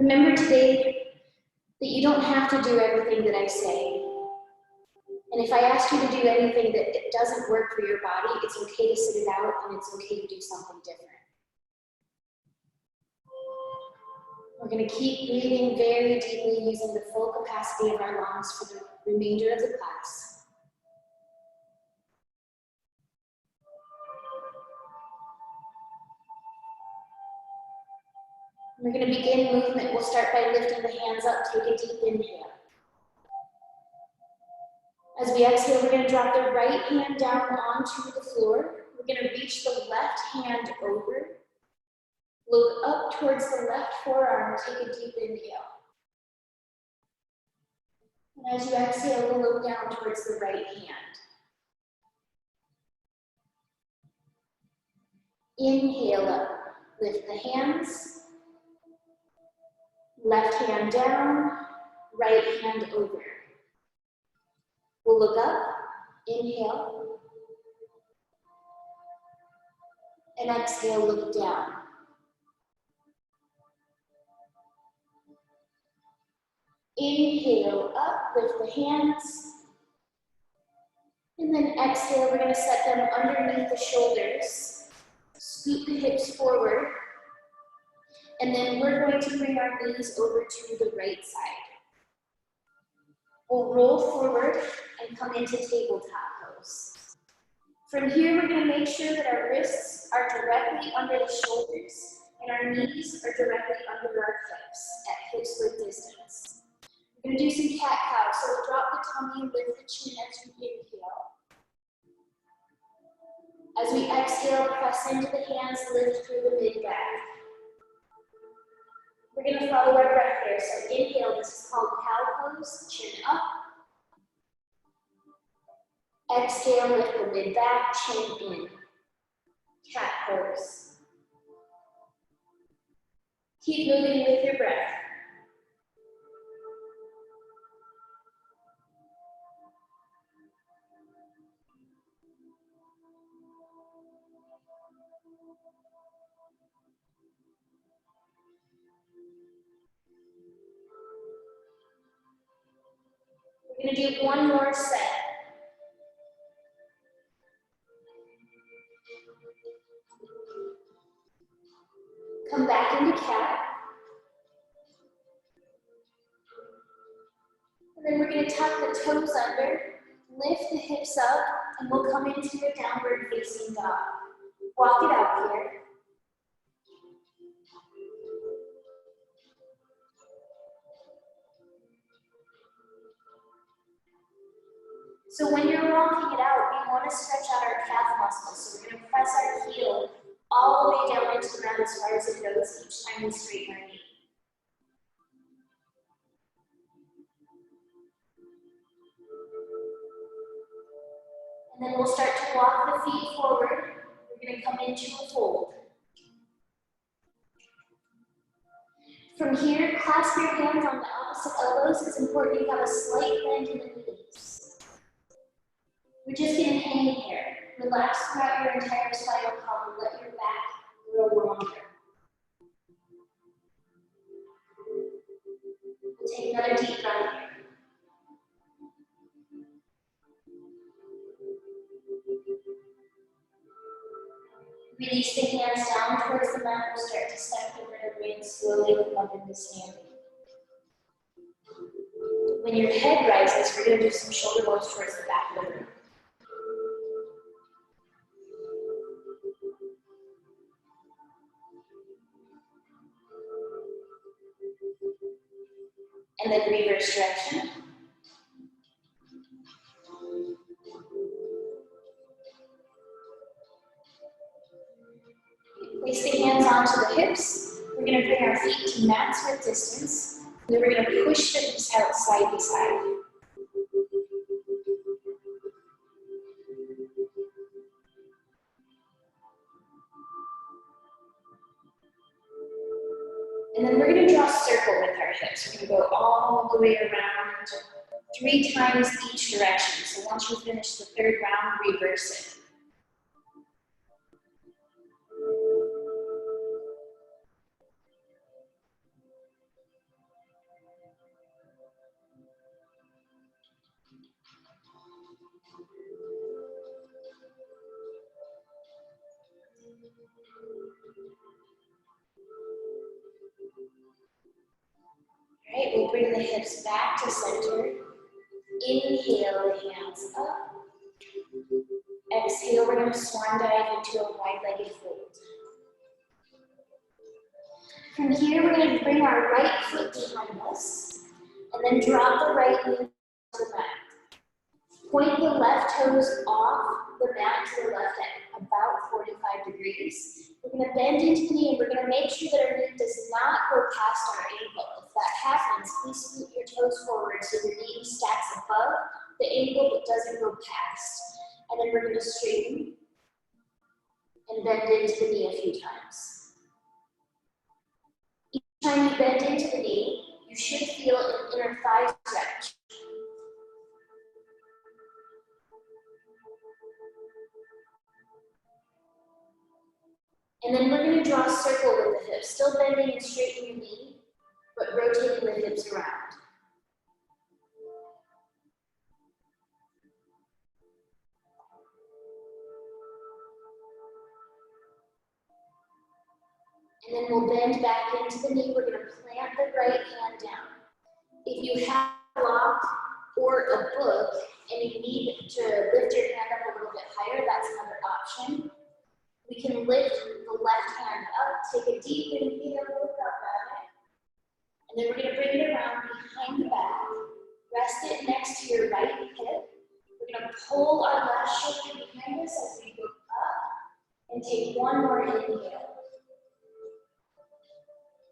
Remember today that you don't have to do everything that I say. And if I ask you to do anything that it doesn't work for your body, it's okay to sit it out and it's okay to do something different. We're going to keep breathing very deeply using the full capacity of our lungs for the remainder of the class. We're going to begin movement. We'll start by lifting the hands up. Take a deep inhale. As we exhale, we're going to drop the right hand down onto the floor. We're going to reach the left hand over. Look up towards the left forearm. Take a deep inhale. And as you exhale, we'll look down towards the right hand. Inhale up. Lift the hands. Left hand down. Right hand over. We'll look up. Inhale. And exhale, look down. Inhale up, lift the hands. And then exhale, we're going to set them underneath the shoulders. Scoot the hips forward. And then we're going to bring our knees over to the right side. We'll roll forward and come into tabletop pose. From here, we're going to make sure that our wrists are directly under the shoulders and our knees are directly under our hips at hips width distance. We're going to do some cat-cow, so we'll drop the tummy and lift the chin as we inhale. As we exhale, press into the hands, lift through the mid-back. We're going to follow our breath here. So inhale, this is called cow pose, chin up. Exhale, lift the mid-back, chin in. Cat pose. Keep moving with your breath. We're going to do one more set. Come back into cat. And then we're going to tuck the toes under, lift the hips up, and we'll come into a downward facing dog. Walk it out here. So when you're walking it out, we want to stretch out our calf muscles. So we're going to press our heel all the way down into the mat as far as it goes each time we straighten our knee. And then we'll start to walk the feet forward. We're going to come into a fold. From here, clasp your hands on the opposite elbows. It's important you have a slight bend in the knees. We're just going to hang here. Relax throughout your entire spinal column. Let your back grow longer. We'll take another deep breath here. Release the hands down towards the mat. We'll start to step the vertebrae and slowly come up into standing. When your head rises, we're going to do some shoulder rolls towards the back of the room. And then reverse direction. Place the hands onto the hips. We're going to bring our feet to mat width distance. And then we're going to push the hips out side to side. And then we're going to draw a circle with our hips. We're going to go all the way around 3 times each direction. So once you finish the 3rd round, reverse it. All right, we'll bring the hips back to center. Inhale, the hands up. Exhale, we're going to swan dive into a wide-legged fold. From here, we're going to bring our right foot behind us, and then drop the right knee to the mat. Point the left toes off the mat to the left at about 45 degrees. We're going to bend into the knee, and we're going to make sure that our knee does not go past our ankle. If that happens, please scoot your toes forward so your knee stacks above the ankle but doesn't go past. And then we're going to straighten and bend into the knee a few times. Each time you bend into the knee, you should feel an inner thigh stretch. And then we're going to draw a circle with the hips, still bending and straightening your knee, but rotating the hips around. And then we'll bend back into the knee. We're going to plant the right hand down. If you have a block or a book and you need to lift your hand up a little bit higher, that's another option. We can lift the left hand up, take a deep inhale, look up at it. And then we're going to bring it around behind the back. Rest it next to your right hip. We're going to pull our left shoulder behind us as we look up and take one more inhale.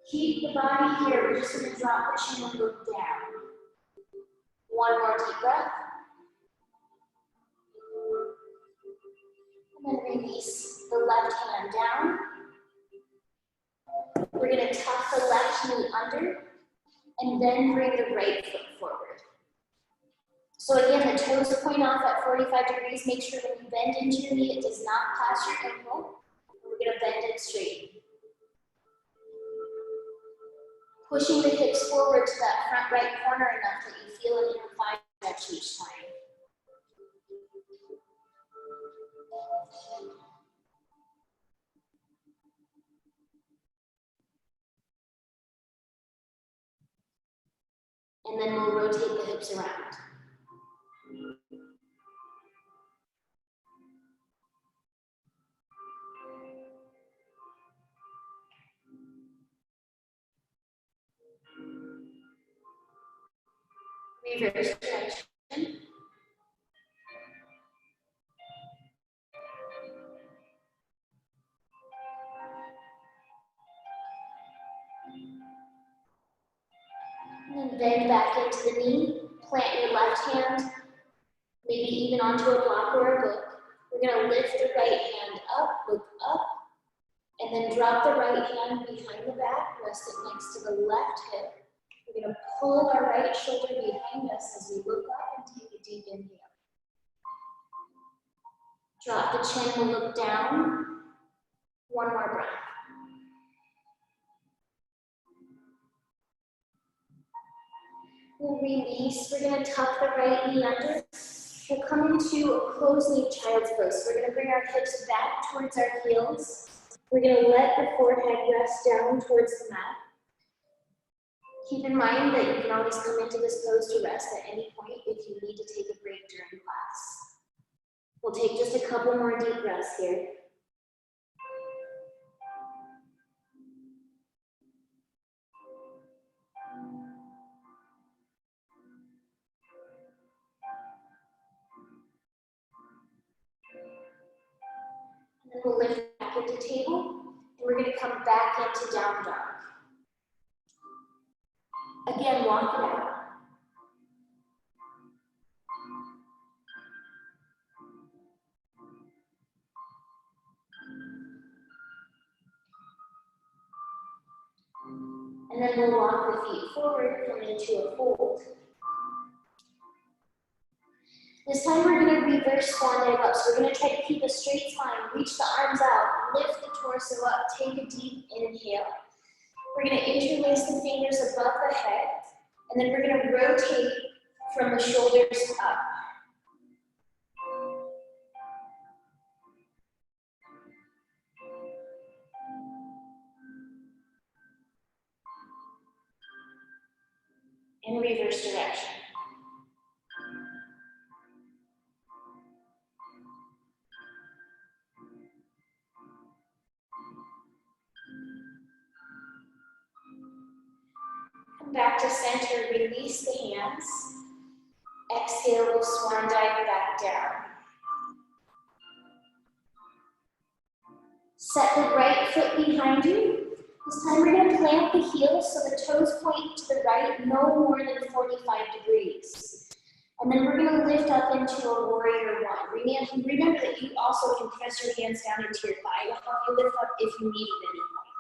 Keep the body here. We're just going to drop the chin and look down. One more deep breath. And then release the left hand down. We're going to tuck the left knee under and then bring the right foot forward. So again, the toes point off at 45 degrees. Make sure when you bend into your knee, it does not pass your ankle. We're going to bend and straighten. Pushing the hips forward to that front right corner enough that you feel an inner thigh stretch each time. And then we'll rotate the hips around. Reverse direction. And then bend back into the knee. Plant your left hand, maybe even onto a block or a book. We're going to lift the right hand up, look up, and then drop the right hand behind the back, rest it next to the left hip. We're going to pull our right shoulder behind us as we look up and take a deep inhale. Drop the chin, we'll look down. One more breath. We'll release. We're going to tuck the right knee under. We'll come into a closed knee child's pose. We're going to bring our hips back towards our heels. We're going to let the forehead rest down towards the mat. Keep in mind that you can always come into this pose to rest at any point if you need to take a break during class. We'll take just a couple more deep breaths here. And then we'll lift back into table, and we're going to come back into down dog. Again, walk it out. And then we'll walk the feet forward, come into a fold. This time we're going to reverse swan dive up. So we're going to try to keep a straight spine, reach the arms out, lift the torso up, take a deep inhale. We're going to interlace the fingers above the head, and then we're going to rotate from the shoulders up. reverse direction. Come back to center, release the hands. Exhale, we'll swan dive back down. Set the right foot behind you. This time we're going to plant the heels so the toes point to the right no more than 45 degrees. And then we're going to lift up into a warrior one. Remember that you also can press your hands down into your thigh to help you lift up if you need it at any point.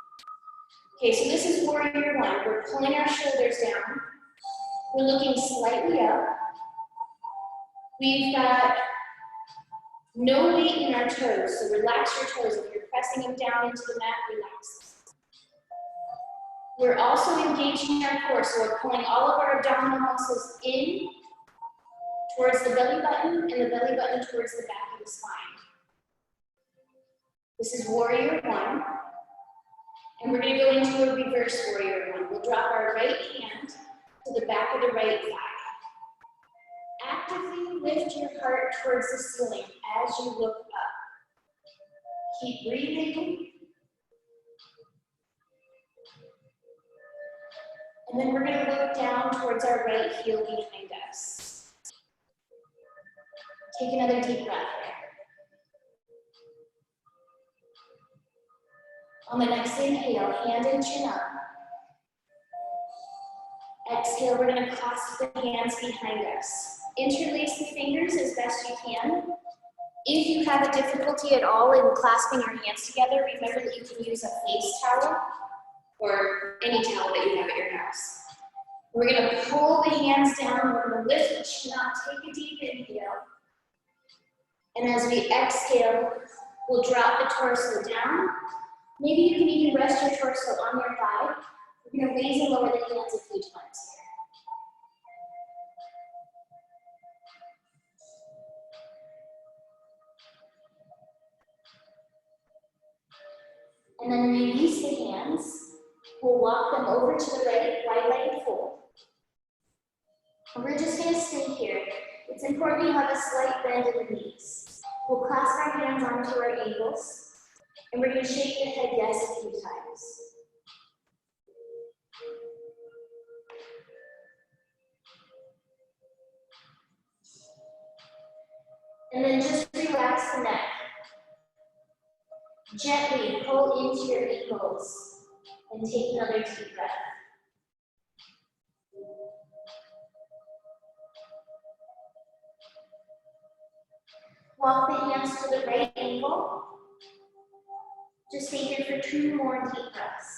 Okay, so this is warrior one. We're pulling our shoulders down. We're looking slightly up. We've got no weight in our toes, so relax your toes. If you're pressing them down into the mat, relax. We're also engaging our core, so we're pulling all of our abdominal muscles in towards the belly button and the belly button towards the back of the spine. This is warrior one. And we're going to go into a reverse warrior one. We'll drop our right hand to the back of the right thigh. Actively lift your heart towards the ceiling as you look up. Keep breathing. And then we're going to look down towards our right heel behind us. Take another deep breath here. On the next inhale, hand and chin up. Exhale, we're going to clasp the hands behind us. Interlace the fingers as best you can. If you have a difficulty at all in clasping your hands together, remember that you can use a face towel or any towel that you have at your house. We're going to pull the hands down. We're going to lift the chin up. Take a deep inhale. And as we exhale, we'll drop the torso down. Maybe you can even rest your torso on your thigh. We're going to raise and lower the hands a few times here. And then release the hands. We'll walk them over to the right, wide-legged fold. And we're just going to stay here. It's important you have a slight bend in the knees. We'll clasp our hands onto our ankles. And we're going to shake the head yes a few times. And then just relax the neck. Gently pull into your ankles and take another deep breath. Walk the hands to the right ankle. Just stay here for 2 more deep breaths.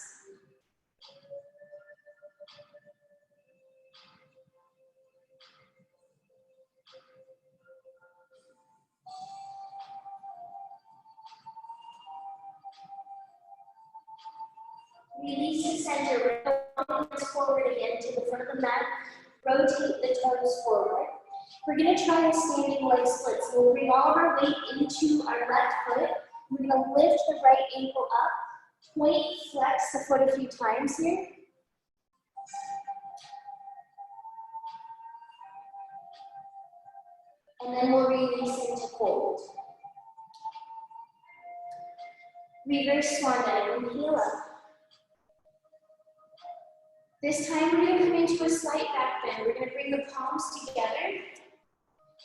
Release the center. We're going to walk the hands forward again to the front of the mat. Rotate the toes forward. We're going to try a standing leg split. So we'll bring all of our weight into our left foot. We're going to lift the right ankle up. Point, flex the foot a few times here. And then we'll release into fold. Reverse swan dive, inhale up. This time we're going to come into a slight back bend. We're going to bring the palms together.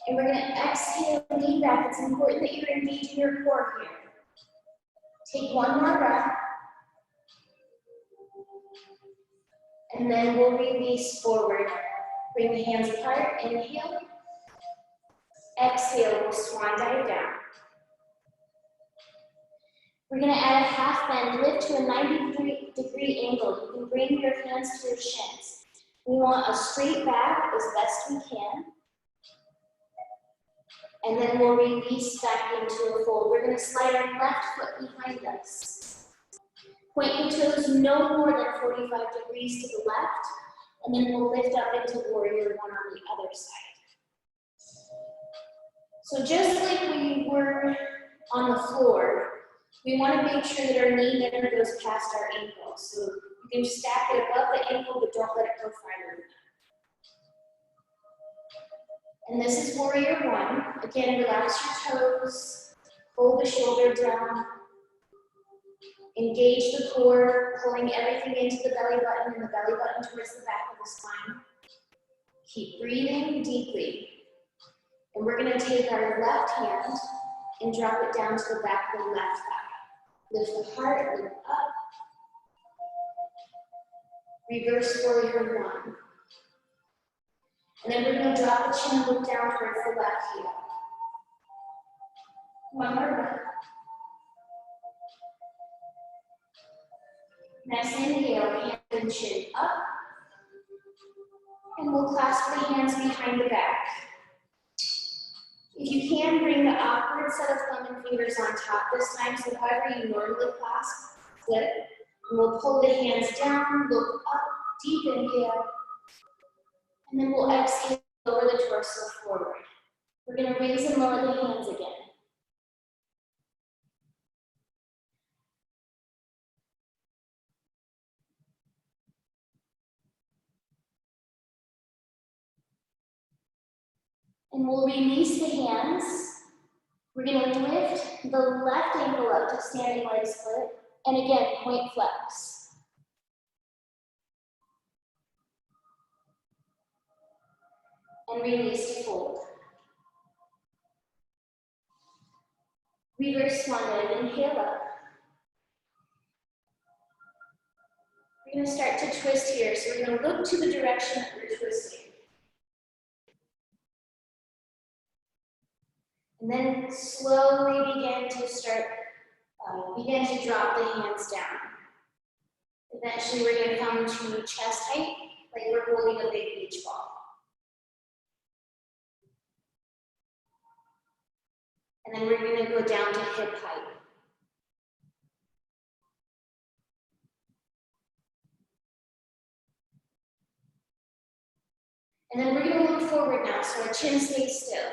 And we're going to exhale, lean back. It's important that you're engaging your core here. Take 1 more breath. And then we'll release forward. Bring the hands apart, inhale. Exhale, we'll swan dive down. We're going to add a half bend, lift to a 90-degree angle. You can bring your hands to your shins. We want a straight back as best we can. And then we'll release back into a fold. We're going to slide our left foot behind us. Point the toes no more than 45 degrees to the left. And then we'll lift up into warrior one on the other side. So just like we were on the floor, we want to make sure that our knee never goes past our ankle. So you can stack it above the ankle, but don't let it go farther than that. And this is warrior one. Again, relax your toes, hold the shoulder down, engage the core, pulling everything into the belly button and the belly button towards the back of the spine. Keep breathing deeply. And we're gonna take our left hand and drop it down to the back of the left thigh. Lift the heart, lift up. Reverse warrior one. And then we're gonna drop the chin, look down towards the left heel. One more breath. Next inhale, hand and chin up. And we'll clasp the hands behind the back. If you can, bring the awkward set of thumb and fingers on top this time, so however you normally clasp, flip. And we'll pull the hands down, look up, deep inhale. And then we'll exhale, lower the torso forward. We're gonna raise and lower the hands again. And we'll release the hands. We're gonna lift the left ankle up to standing leg split. And again, point flex. And release to fold. Reverse swan, inhale up. We're gonna start to twist here. So we're gonna look to the direction that we're twisting. And then slowly begin to drop the hands down. Eventually we're gonna come to chest height, like we're holding a big beach ball. And then we're gonna go down to hip height. And then we're gonna look forward now, so our chin stays still.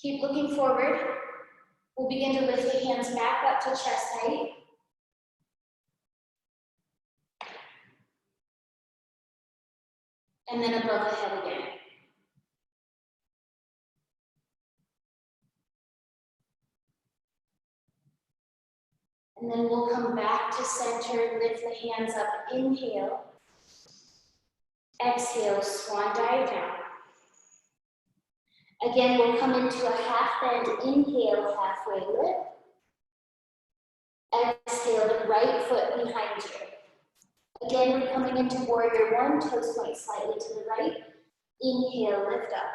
Keep looking forward. We'll begin to lift the hands back up to chest height. And then above the head again. And then we'll come back to center, lift the hands up, inhale. Exhale, swan dive down. Again, we'll come into a half bend, inhale, halfway lift. Exhale, the right foot behind you. Again, we're coming into warrior one, toes point slightly to the right. Inhale, lift up.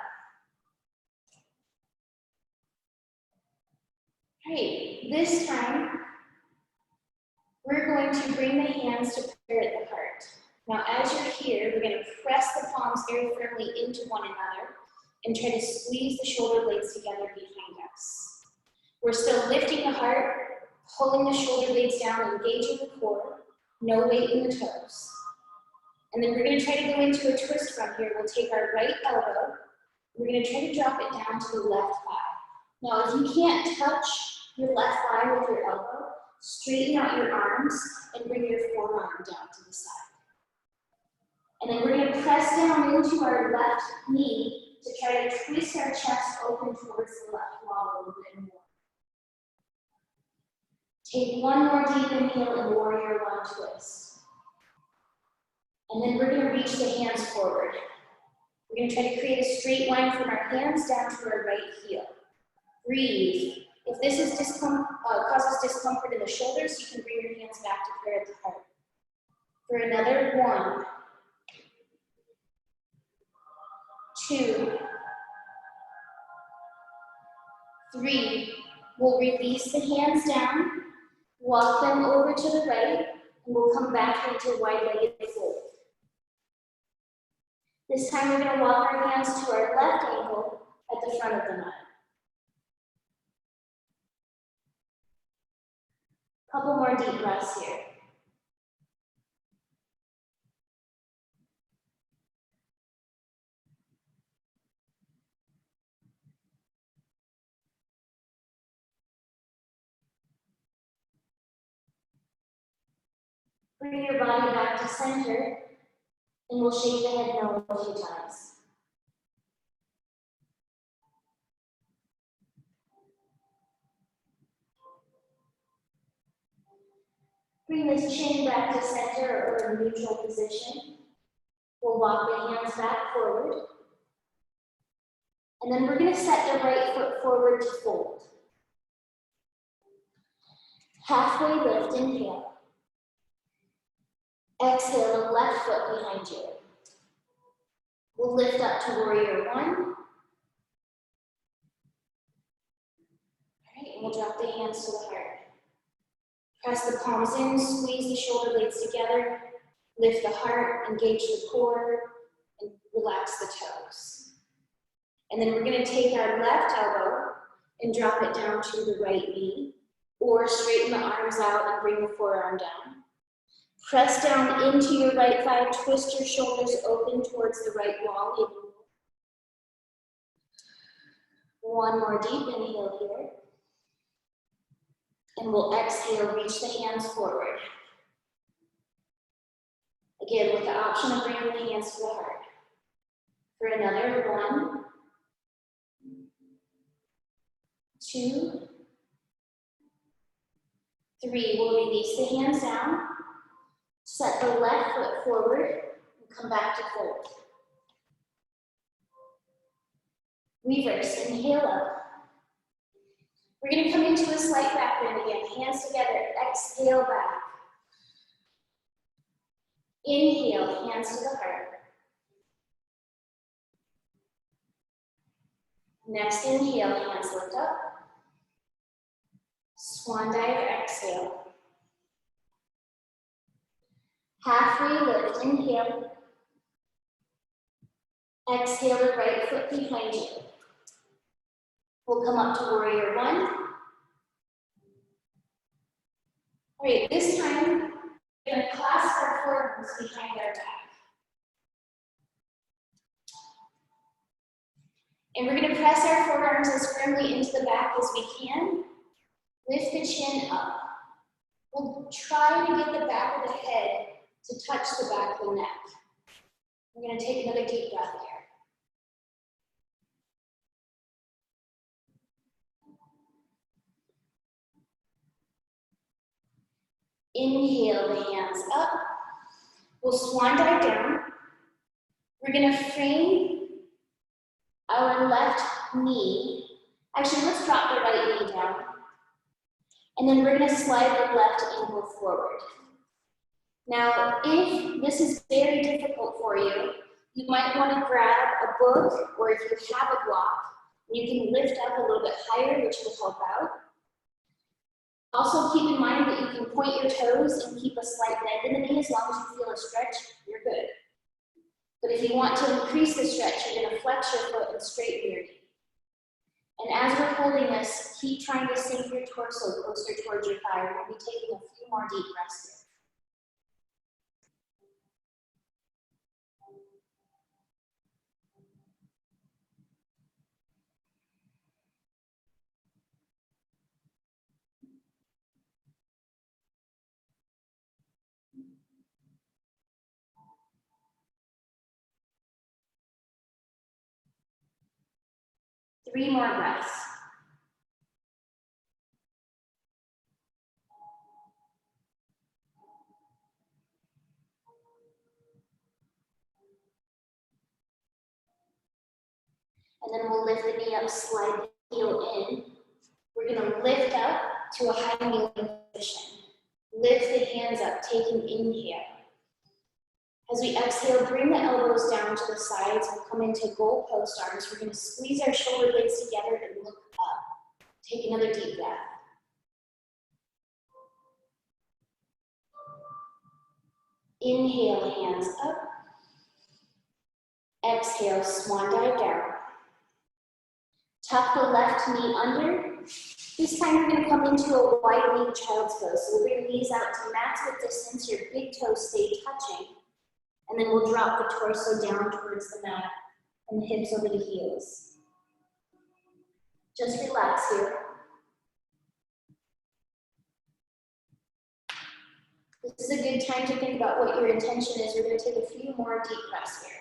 Great, this time, we're going to bring the hands to prayer at the heart. Now, as you're here, we're gonna press the palms very firmly into one another and try to squeeze the shoulder blades together behind us. We're still lifting the heart, pulling the shoulder blades down, engaging the core, no weight in the toes. And then we're gonna try to go into a twist from here. We'll take our right elbow, we're gonna try to drop it down to the left thigh. Now, if you can't touch your left thigh with your elbow, straighten out your arms and bring your forearm down to the side. And then we're gonna press down into our left knee to try to twist our chest open towards the left wall a little bit more. Take one more deep inhale in warrior one twist. And then we're gonna reach the hands forward. We're gonna try to create a straight line from our hands down to our right heel. Breathe. If this is causes discomfort in the shoulders, you can bring your hands back to prayer at the heart. For another 1, 2, 3. We'll release the hands down, walk them over to the right, and we'll come back into wide-legged fold. This time we're going to walk our hands to our left ankle at the front of the mat. Couple more deep breaths here. Bring your body back to center, and we'll shake the head no a few times. Bring this chin back to center or a neutral position. We'll walk the hands back forward. And then we're going to set the right foot forward to fold. Halfway lift, inhale. Exhale, the left foot behind you. We'll lift up to warrior one. All right, and we'll drop the hands to the heart. Press the palms in, squeeze the shoulder blades together, lift the heart, engage the core, and relax the toes. And then we're going to take our left elbow and drop it down to the right knee, or straighten the arms out and bring the forearm down. Press down into your right thigh, twist your shoulders open towards the right wall. One more deep inhale here. And we'll exhale, reach the hands forward. Again, with the option of bringing the hands to the heart. For another 1, 2, 3. We'll release the hands down. Set the left foot forward and come back to fold. Reverse, inhale up. We're going to come into a slight back bend again. Hands together, exhale back. Inhale, hands to the heart. Next inhale, hands lift up. Swan dive, exhale. Halfway lift, inhale. Exhale the right foot behind you. We'll come up to warrior one. All right, this time, we're going to clasp our forearms behind our back. And we're going to press our forearms as firmly into the back as we can. Lift the chin up. We'll try to get the back of the head to touch the back of the neck. We're going to take another deep breath here. Inhale the hands up. We'll swan dive down. We're going to frame our left knee. Actually, let's drop the right knee down. And then we're going to slide the left ankle forward. Now, if this is very difficult for you, you might want to grab a book, or if you have a block, you can lift up a little bit higher, which will help out. Also, keep in mind that you can point your toes and keep a slight bend in the knee. As long as you feel a stretch, you're good. But if you want to increase the stretch, you're going to flex your foot and straighten your knee. And as we're holding this, keep trying to sink your torso closer towards your thigh. We'll be taking a few more deep breaths here. Three more breaths. And then we'll lift the knee up, slide the heel in. We're going to lift up to a high kneeling position. Lift the hands up, taking inhale. As we exhale, bring the elbows down to the sides. We'll come into goal post arms. We're going to squeeze our shoulder blades together and look up. Take another deep breath. Inhale, hands up. Exhale, swan dive down. Tuck the left knee under. This time we're going to come into a wide knee child's pose. So we'll bring knees out to match the distance. Your big toes stay touching. And then we'll drop the torso down towards the mat and the hips over the heels. Just relax here. This is a good time to think about what your intention is. We're going to take a few more deep breaths here.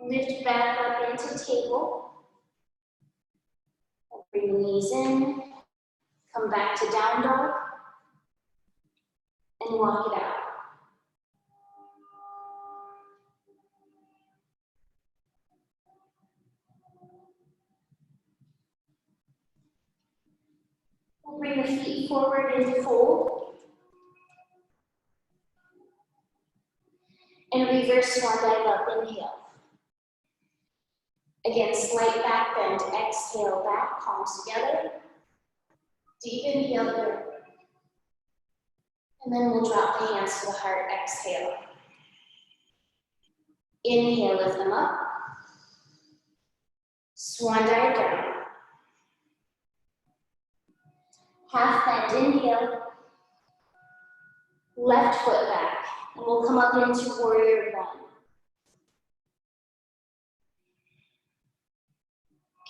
Lift back up into table. Bring the knees in. Come back to down dog. And walk it out. We'll bring the feet forward into fold. And reverse swan dive up, inhale. Again, slight back bend, exhale back, palms together. Deep inhale here. And then we'll drop the hands to the heart, exhale. Inhale, lift them up. Swan dive down. Half bend, inhale. Left foot back. And we'll come up into warrior one.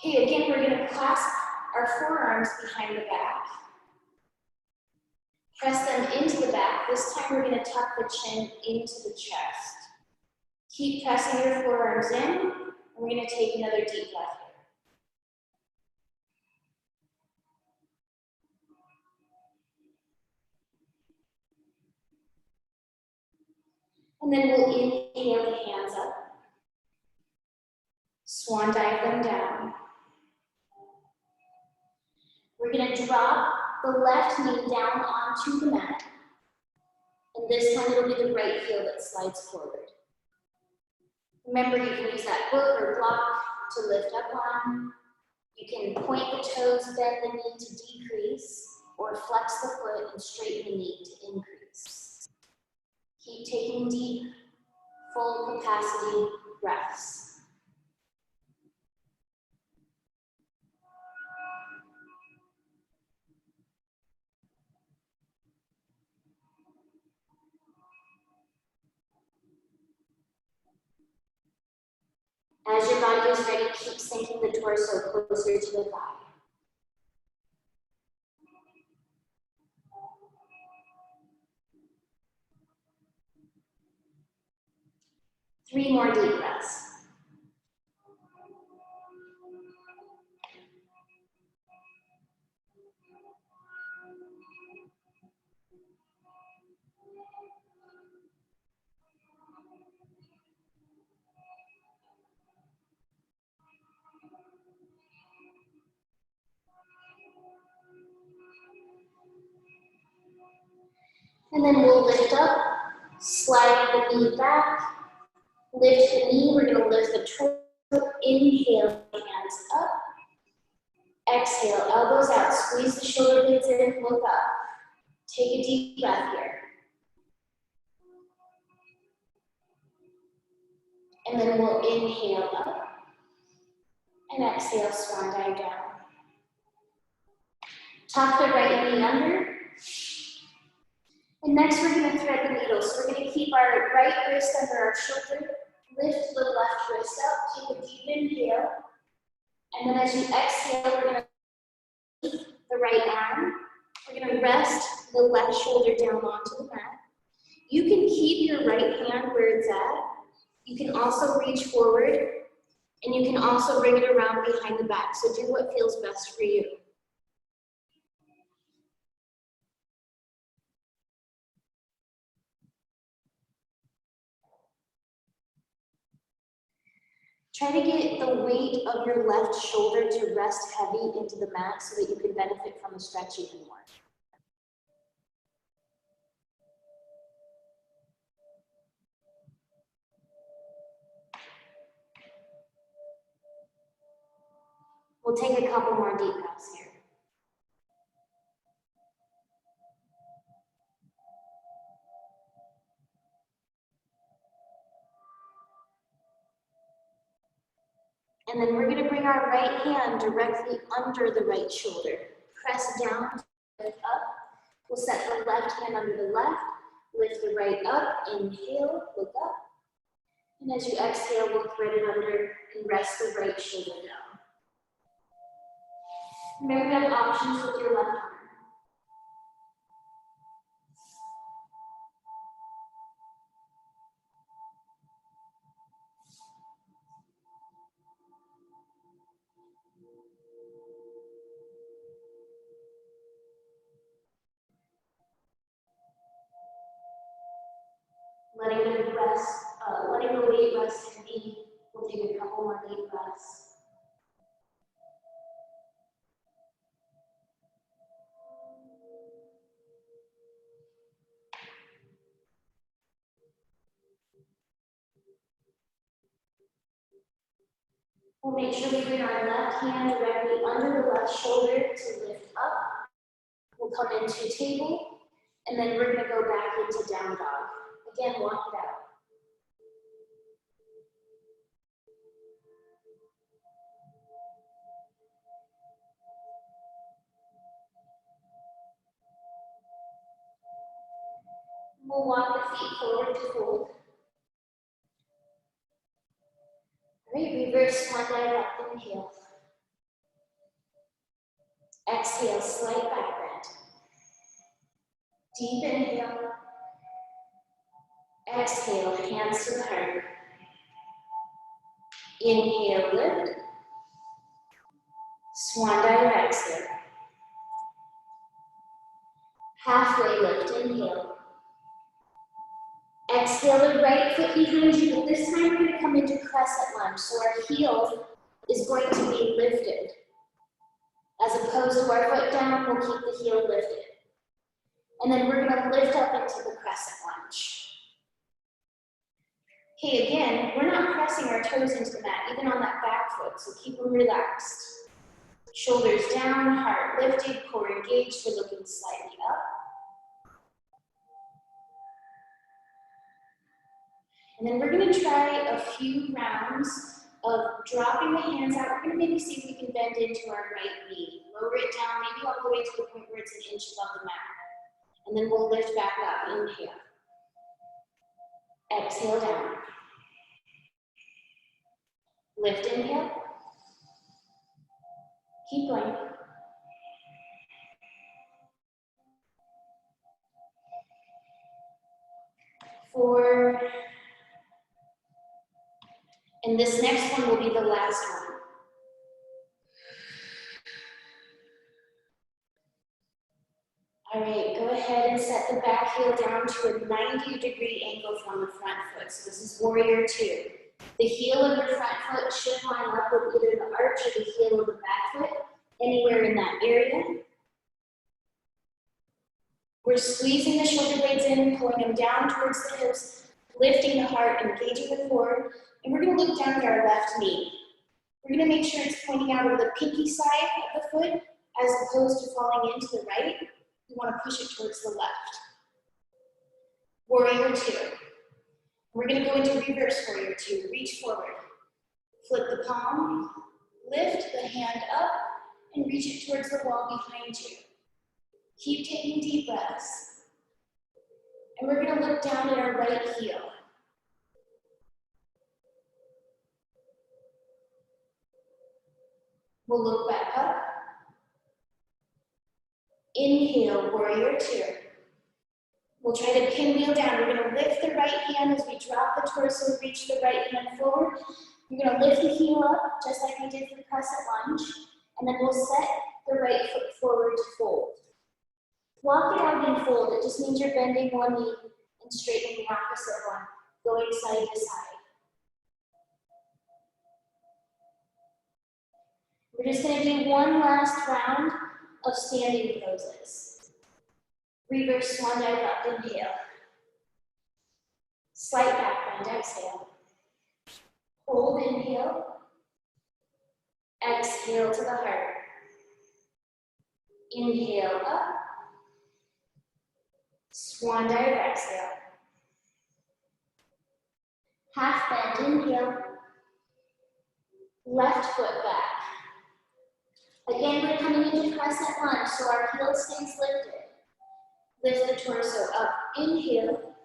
Okay, again, we're going to clasp our forearms behind the back. Press them into the back. This time we're going to tuck the chin into the chest. Keep pressing your forearms in, and we're going to take another deep breath here. And then we'll inhale the hands up. Swan dive them down. We're going to drop the left knee down onto the mat. And this time it'll be the right heel that slides forward. Remember, you can use that hook or block to lift up on. You can point the toes, bend the knee to decrease, or flex the foot and straighten the knee to increase. Keep taking deep, full capacity breaths. As your body is ready, keep sinking the torso closer to the thigh. Three more deep breaths. And then we'll lift up, slide the knee back, lift the knee, we're gonna lift the torso, inhale, hands up, exhale, elbows out, squeeze the shoulder blades in, look up. Take a deep breath here. And then we'll inhale up, and exhale, swan dive down. Tuck the right knee under. And next we're going to thread the needle. So we're going to keep our right wrist under our shoulder, lift the left wrist up, take a deep inhale, and then as you exhale, we're going to lift the right arm. We're going to rest the left shoulder down onto the mat. You can keep your right hand where it's at. You can also reach forward, and you can also bring it around behind the back. So do what feels best for you. Try to get the weight of your left shoulder to rest heavy into the mat so that you can benefit from the stretch even more. We'll take a couple more deep breaths here. And then we're going to bring our right hand directly under the right shoulder. Press down, lift up. We'll set the left hand under the left, lift the right up, inhale, look up. And as you exhale, we'll thread it under and rest the right shoulder down. Remember, you have options with your left arm. Letting the weight rest in me. We'll take a couple more deep breaths. We'll make sure we bring our left hand directly under the left shoulder to lift up. We'll come into table, and then we're going to go back into down dog. Again, walk it out. We'll walk the feet forward to fold. All right, reverse swan dive up, inhale. Exhale, slight back bend. Deep inhale. Exhale, hands to the heart. Inhale, lift. Swan dive, exhale. Halfway lift, inhale. Exhale the right foot behind you, but this time we're going to come into crescent lunge. So our heel is going to be lifted. As opposed to our foot down, we'll keep the heel lifted. And then we're going to lift up into the crescent lunge. Okay, again, we're not pressing our toes into the mat, even on that back foot, so keep them relaxed. Shoulders down, heart lifted, core engaged, we're looking slightly up. And then we're going to try a few rounds of dropping the hands out. We're going to maybe see if we can bend into our right knee. Lower it down, maybe all the way to the point where it's an inch above the mat. And then we'll lift back up. Inhale. Exhale down. Lift, inhale. Keep going. Four. And this next one will be the last one. All right, go ahead and set the back heel down to a 90-degree angle from the front foot. So this is warrior two. The heel of your front foot should line up with either the arch or the heel of the back foot, anywhere in that area. We're squeezing the shoulder blades in, pulling them down towards the hips, lifting the heart, engaging the core, and we're going to look down at our left knee. We're going to make sure it's pointing out over the pinky side of the foot as opposed to falling into the right. We want to push it towards the left. Warrior two. We're going to go into reverse warrior two. Reach forward. Flip the palm, lift the hand up, and reach it towards the wall behind you. Keep taking deep breaths. And we're going to look down at our right heel. We'll look back up. Inhale, warrior two. We'll try to pinwheel down. We're going to lift the right hand as we drop the torso, reach the right hand forward. You're going to lift the heel up, just like we did for the crescent lunge, and then we'll set the right foot forward to fold. Walk it out and fold. It just means you're bending one knee and straightening the opposite one, going side to side. We're just going to do one last round of standing poses. Reverse swan dive up, inhale. Slight back bend, exhale. Hold, inhale. Exhale to the heart. Inhale up. Swan dive, exhale. Half bend, inhale. Left foot back. Again, we're coming into crescent lunge, so our heel stays lifted. Lift the torso up, inhale.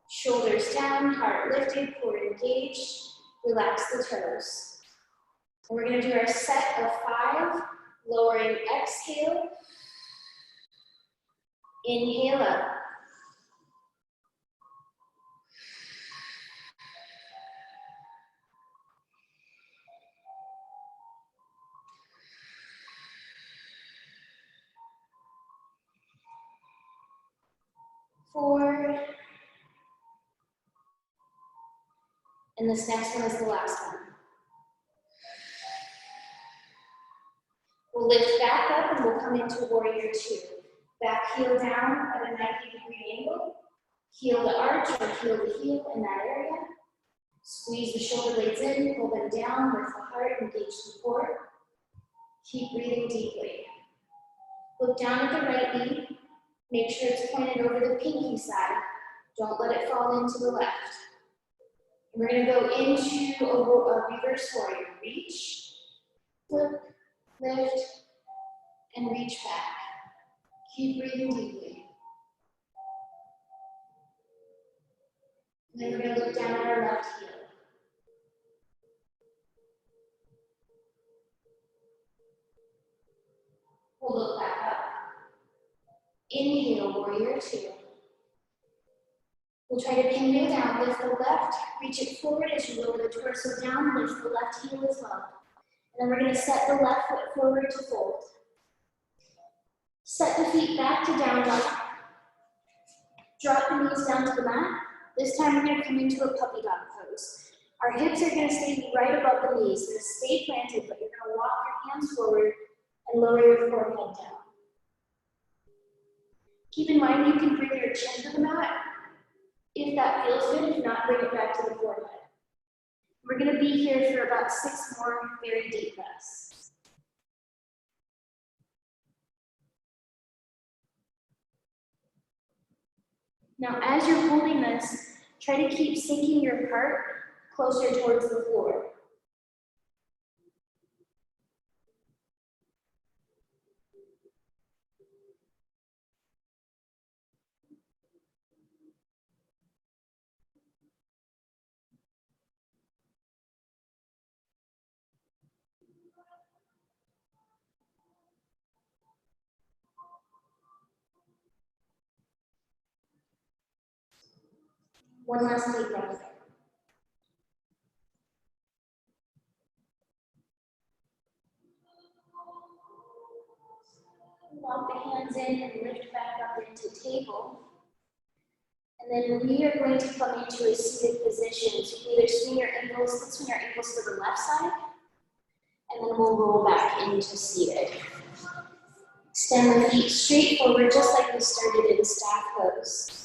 Shoulders down, heart lifted, core engaged. Relax the toes. And we're gonna do our set of 5, lowering exhale. Inhale up. Four. And this next one is the last one. We'll lift back up and we'll come into warrior 2. Back heel down at a 90-degree angle. Heel the arch or heel the heel in that area. Squeeze the shoulder blades in, pull them down, lift the heart, engage the core. Keep breathing deeply. Look down at the right knee. Make sure it's pointed over the pinky side. Don't let it fall into the left. And we're going to go into a reverse warrior. Reach, flip, lift, and reach back. Keep breathing deeply. And then we're going to look down at our left heel. We'll look back up. Inhale, warrior 2. We'll try to pin you down, lift the left, reach it forward as you lower the torso down, lift the left heel as well. And then we're going to set the left foot forward to fold. Set the feet back to down dog. Drop the knees down to the mat. This time we're going to come into a puppy dog pose. Our hips are going to stay right above the knees. They're going to stay planted, but you're going to walk your hands forward and lower your forehead down. Keep in mind you can bring your chin to the mat if that feels good. If not, bring it back to the forehead. We're going to be here for about 6 more very deep breaths. Now, as you're holding this, try to keep sinking your heart closer towards the floor. One last deep breath. Walk the hands in and lift back up into table. And then we are going to come into a seated position. So either swing your ankles, let's swing our ankles to the left side, and then we'll roll back into seated. Extend the feet straight forward, just like we started in staff pose.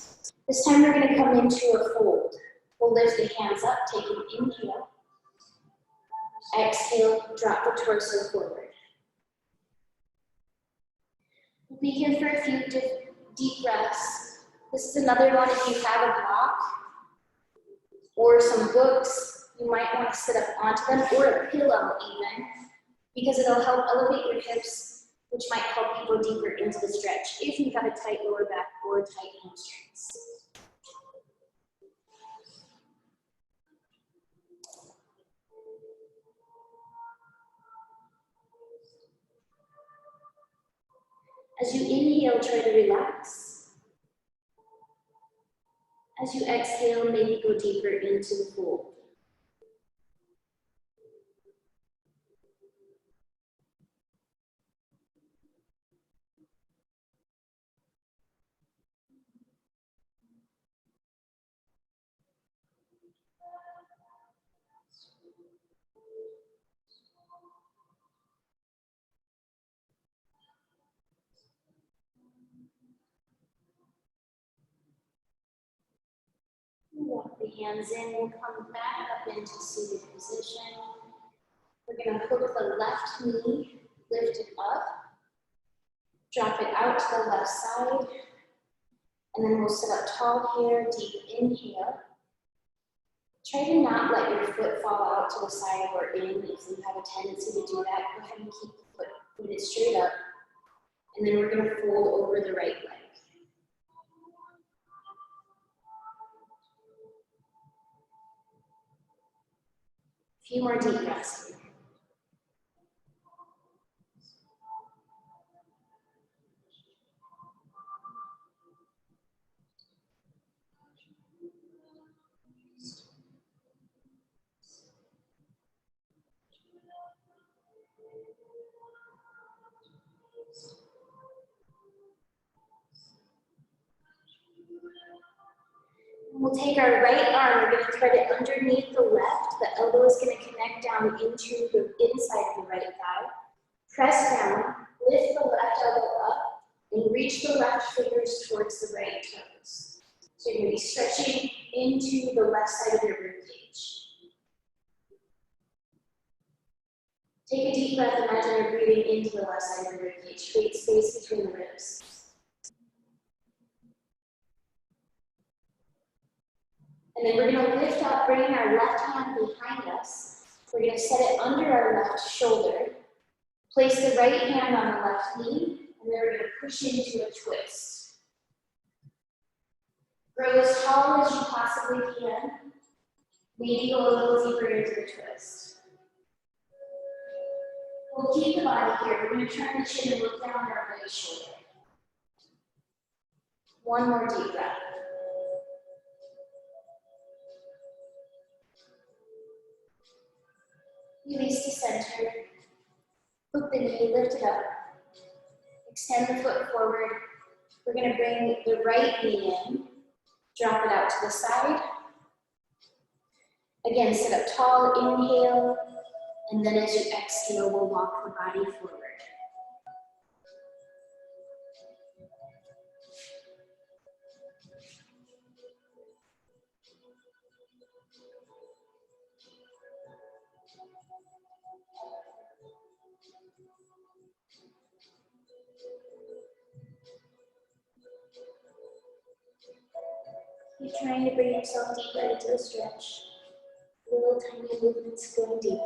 This time we're going to come into a fold. We'll lift the hands up, take an inhale. Exhale, drop the torso forward. We'll be here for a few deep breaths. This is another one if you have a block or some books, you might want to sit up onto them, or a pillow even, because it'll help elevate your hips, which might help you go deeper into the stretch if you have a tight lower back or tight hamstrings. As you inhale, try to relax. As you exhale, maybe go deeper into the fold. Walk the hands in, we'll come back up into seated position. We're going to hook the left knee, lift it up, drop it out to the left side, and then we'll sit up tall here, deep inhale. Try to not let your foot fall out to the side or in. If you have a tendency to do that, go ahead and keep the foot pointed straight up. And then we're going to fold over the right leg. A few more deep breaths here. We'll take our right arm, we're going to thread it underneath the left. The elbow is going to connect down into the inside of the right thigh. Press down, lift the left elbow up, and reach the left fingers towards the right toes. So you're going to be stretching into the left side of your rib cage. Take a deep breath, imagine you're breathing into the left side of your rib cage. Create space between the ribs. And then we're going to lift up, bringing our left hand behind us. We're going to set it under our left shoulder. Place the right hand on the left knee, and then we're going to push into a twist. Grow as tall as you possibly can. Maybe go a little deeper into the twist. We'll keep the body here. We're going to turn the chin and look down our right shoulder. One more deep breath. Release to center. Hook the knee, lift it up. Extend the foot forward. We're going to bring the right knee in. Drop it out to the side. Again, sit up tall, inhale. And then as you exhale, we'll walk the body forward. Keep trying to bring yourself deeper into the stretch. Little tiny movements going deeper.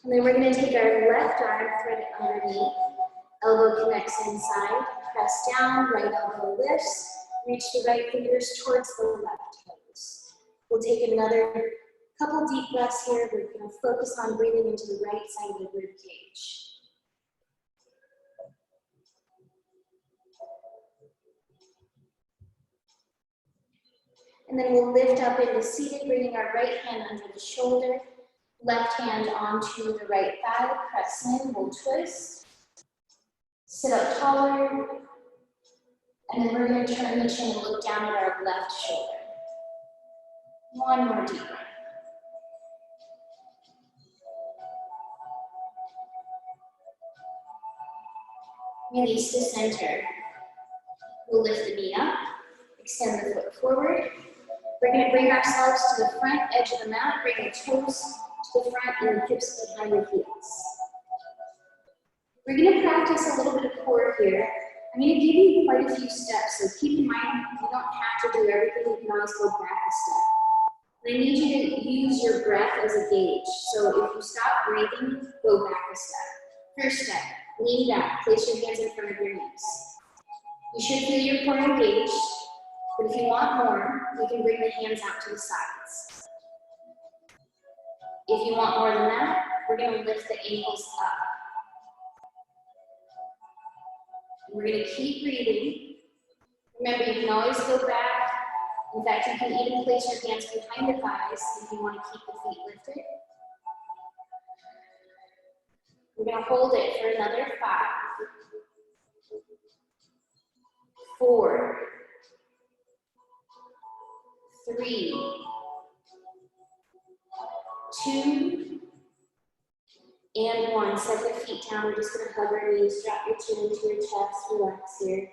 And then we're going to take our left arm, thread it underneath. Elbow connects inside. Press down, right elbow lifts. Reach the right fingers towards the left toes. We'll take another couple deep breaths here. We're going to focus on breathing into the right side of the rib cage. And then we'll lift up into seated, bringing our right hand under the shoulder, left hand onto the right thigh, press in, we'll twist. Sit up taller, and then we're going to turn the chin and look down at our left shoulder. One more deep breath. Release to center. We'll lift the knee up, extend the foot forward. We're going to bring ourselves to the front edge of the mat, bring the toes to the front and the hips behind the heels. We're going to practice a little bit of core here. I'm going to give you quite a few steps, so keep in mind you don't have to do everything, you can always go back a step. And I need you to use your breath as a gauge, so if you stop breathing, go back a step. First step, lean back, place your hands in front of your knees. You should feel your core engaged, but if you want more, you can bring the hands out to the sides. If you want more than that, we're going to lift the ankles up. We're going to keep breathing. Remember, you can always go back. In fact, you can even place your hands behind the thighs if you want to keep the feet lifted. We're going to hold it for another 5, 4, 3, 2, and 1. Set the feet down. We're just going to hug our knees, drop your chin into your chest, relax here.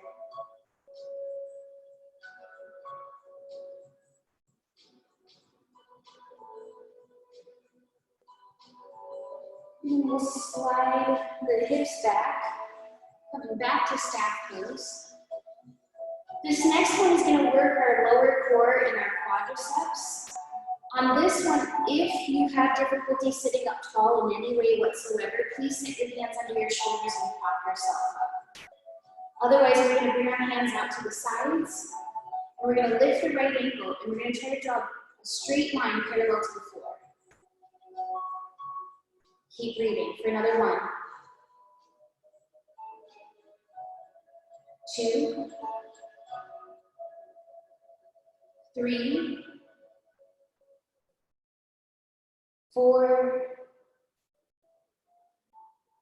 And we'll slide the hips back, coming back to staff pose. This next one is going to work our lower core and our quadriceps. On this one, if you have difficulty sitting up tall in any way whatsoever, please sit your hands under your shoulders and prop yourself up. Otherwise, we're going to bring our hands out to the sides, and we're going to lift the right ankle, and we're going to try to draw a straight line parallel to the floor. Keep breathing for another 1, 2, 3, 4,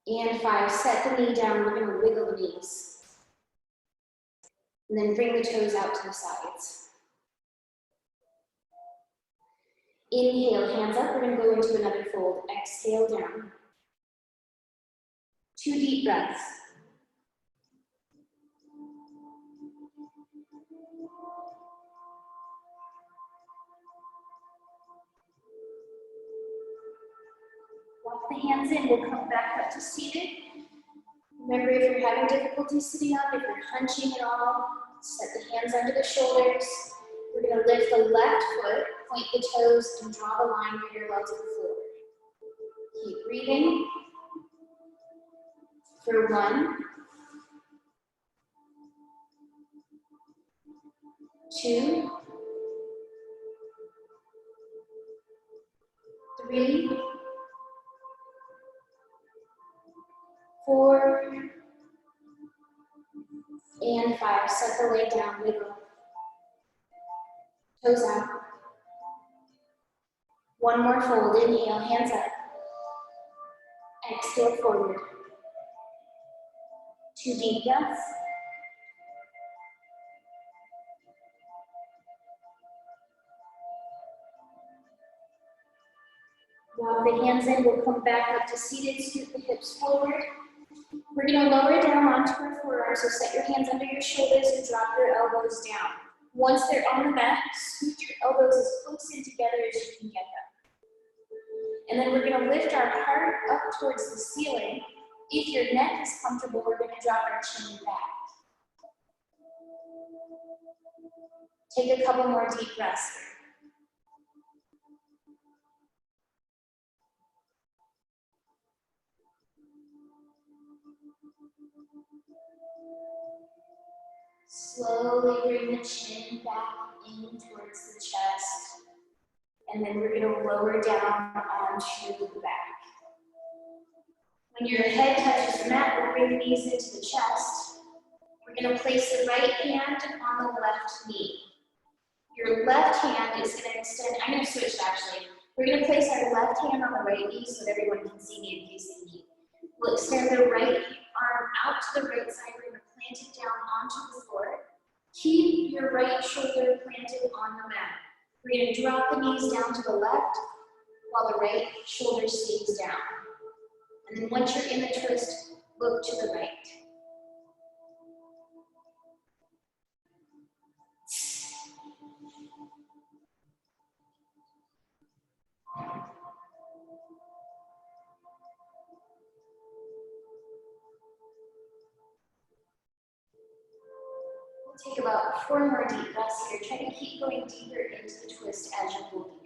and 5. Set the knee down. We're going to wiggle the knees. And then bring the toes out to the sides. Inhale, hands up. We're going to go into another fold. Exhale down. 2 deep breaths. Walk the hands in. We'll come back up to seated. Remember, if you're having difficulty sitting up, if you're hunching at all, set the hands under the shoulders. We're going to lift the left foot, point the toes, and draw the line parallel to the floor. Keep breathing. For 1, 2, 3, 4, and 5. Set the leg down, wiggle. Toes out. 1 more fold. Inhale, hands up. Exhale forward. 2 deep breaths. Walk the hands in. We'll come back up to seated. Scoot the hips forward. We're going to lower down onto our forearms, so set your hands under your shoulders and drop your elbows down. Once they're on the mat, scoot your elbows as close in together as you can get them. And then we're going to lift our heart up towards the ceiling. If your neck is comfortable, we're going to drop our chin back. Take a couple more deep breaths. Slowly bring the chin back in towards the chest, and then we're going to lower down onto the back. When your head touches the mat, we'll bring the knees into the chest. We're going to place the right hand on the left knee. Your left hand is going to extend, I'm going to switch actually. We're going to place our left hand on the right knee so that everyone can see me in case they need. We'll extend the right arm out to the right side. We're going to plant it down onto the floor. Keep your right shoulder planted on the mat. We're going to drop the knees down to the left while the right shoulder stays down. And then once you're in the twist, look to the right. We'll take about 4 more deep breaths here. Try to keep going deeper into the twist as you're holding it.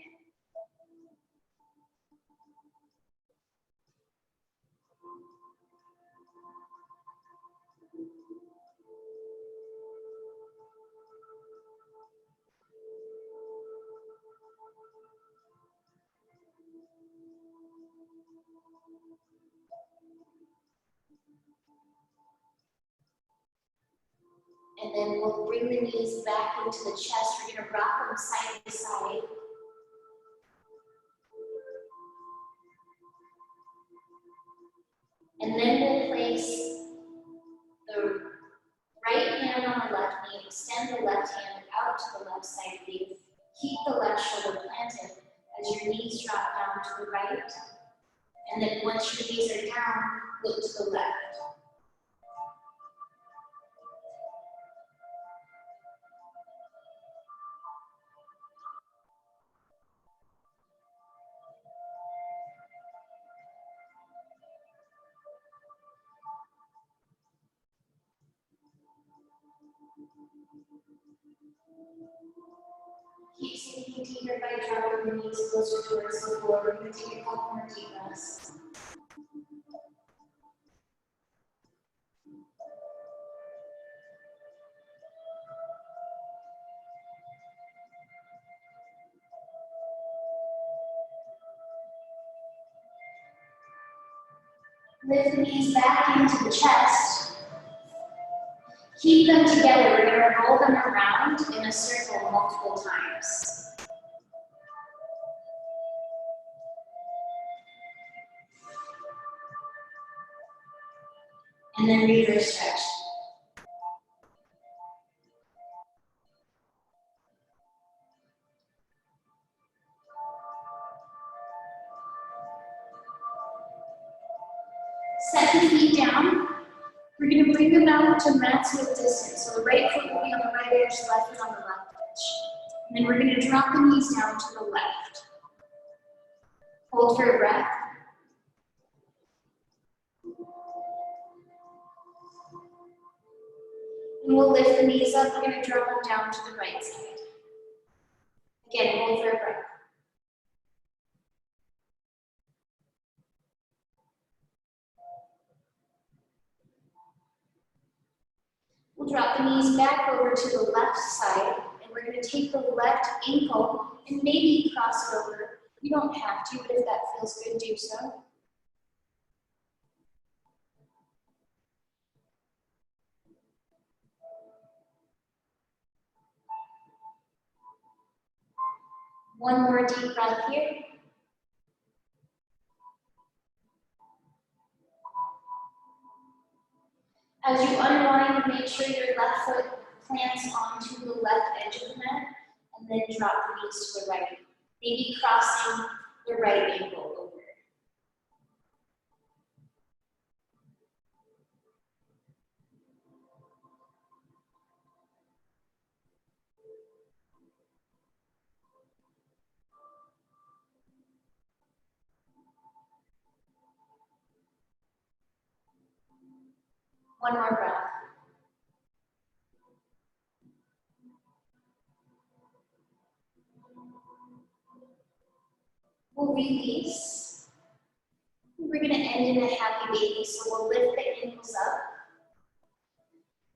And then we'll bring the knees back into the chest. We're going to rock them side to side. And then we'll place the right hand on the left knee, extend the left hand out to the left side of you. Keep the left shoulder planted as your knees drop down to the right. And then once your knees are down, look to the left. sinking deeper by dropping the knees closer towards the floor. We're going to take a couple more deep breaths. Lift the knees back into the chest. Keep them together. We're going to roll them around in a circle multiple times. And then reverse stretch. Set the feet down. We're going to bring them out to match with distance. So the right foot will be on the right edge, the left foot on the left edge. And then we're going to drop the knees down to the left. Hold for a breath. And we'll lift the knees up. We're going to drop them down to the right side. Again, hold for a breath. We'll drop the knees back over to the left side, and we're going to take the left ankle and maybe cross it over. You don't have to, but if that feels good, do so. One more deep breath here. As you unwind, make sure your left foot plants onto the left edge of the mat, and then drop the knees to the right. Maybe crossing the right ankle over. One more breath. We'll release. We're going to end in a happy baby, so we'll lift the ankles up.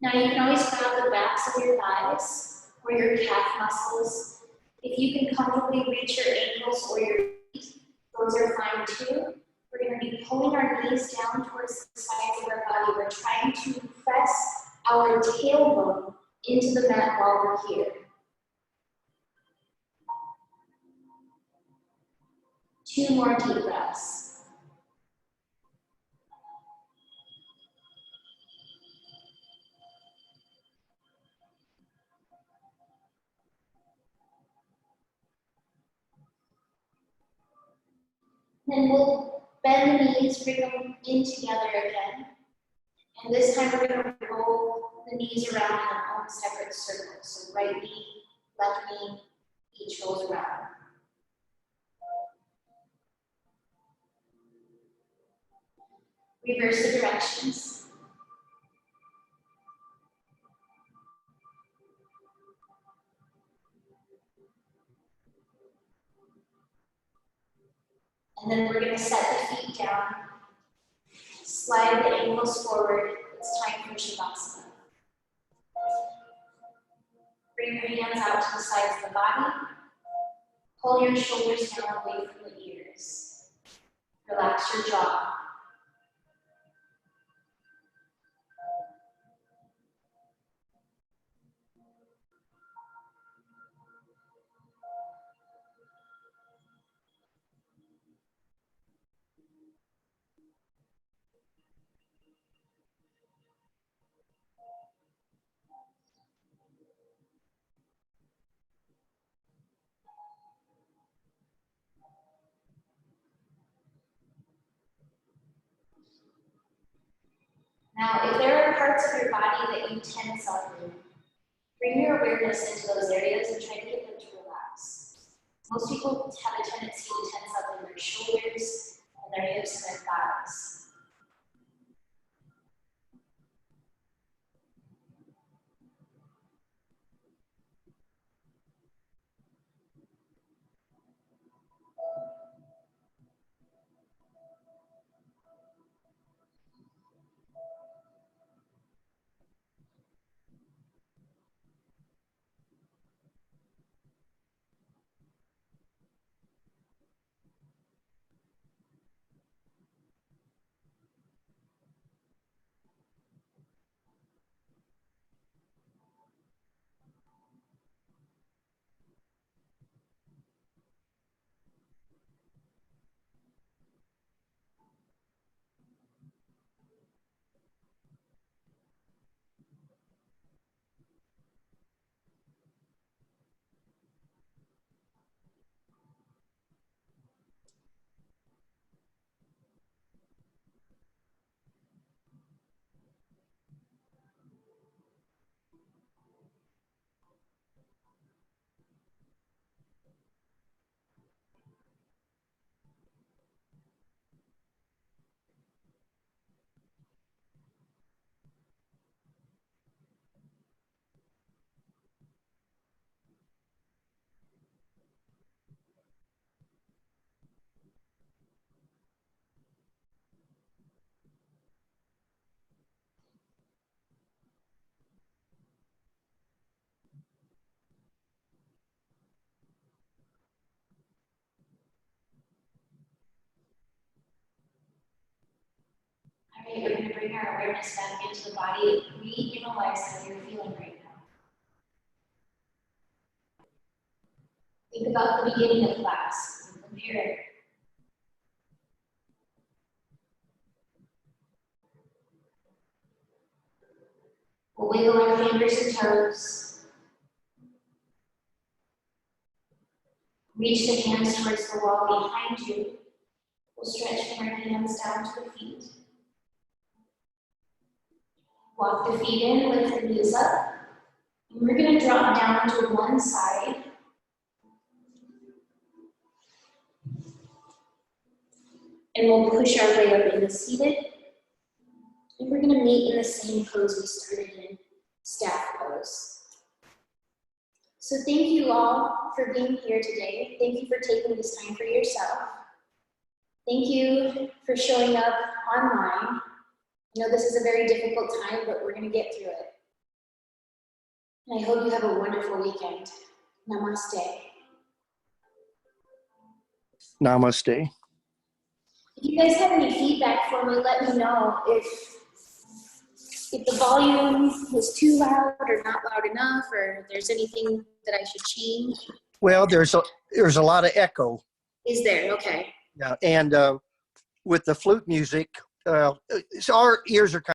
Now you can always grab the backs of your thighs or your calf muscles. If you can comfortably reach your ankles or your feet, those are fine too. We're going to be pulling our knees down towards the sides of our body. We're trying to press our tailbone into the mat while we're here. 2 more deep breaths. Then we'll bend the knees, bring them in together again. And this time we're going to roll the knees around in their own separate circles. So right knee, left knee, each rolls around. Reverse the directions. And then we're going to set the feet down, slide the ankles forward. It's time for Shavasana. Bring your hands out to the sides of the body. Pull your shoulders down away from the ears. Relax your jaw. Now, if there are parts of your body that you tense up in, bring your awareness into those areas and try to get them to relax. Most people have a tendency to tense up in their shoulders and their hips and their thighs. bring our awareness back into the body, re-analyze how you're feeling right now. Think about the beginning of class and compare it. We'll wiggle our fingers and toes. Reach the hands towards the wall behind you. We'll stretch from our hands down to the feet. Walk the feet in, lift the knees up. And we're going to drop down to one side. And we'll push our way up into seated. And we're going to meet in the same pose we started in, staff pose. So thank you all for being here today. Thank you for taking this time for yourself. Thank you for showing up online. I know this is a very difficult time, but we're going to get through it. And I hope you have a wonderful weekend. Namaste. Namaste. If you guys have any feedback for me, let me know if the volume is too loud or not loud enough, or if there's anything that I should change. Well, there's a lot of echo. Is there? Okay. Yeah, and with the flute music, so our ears are kind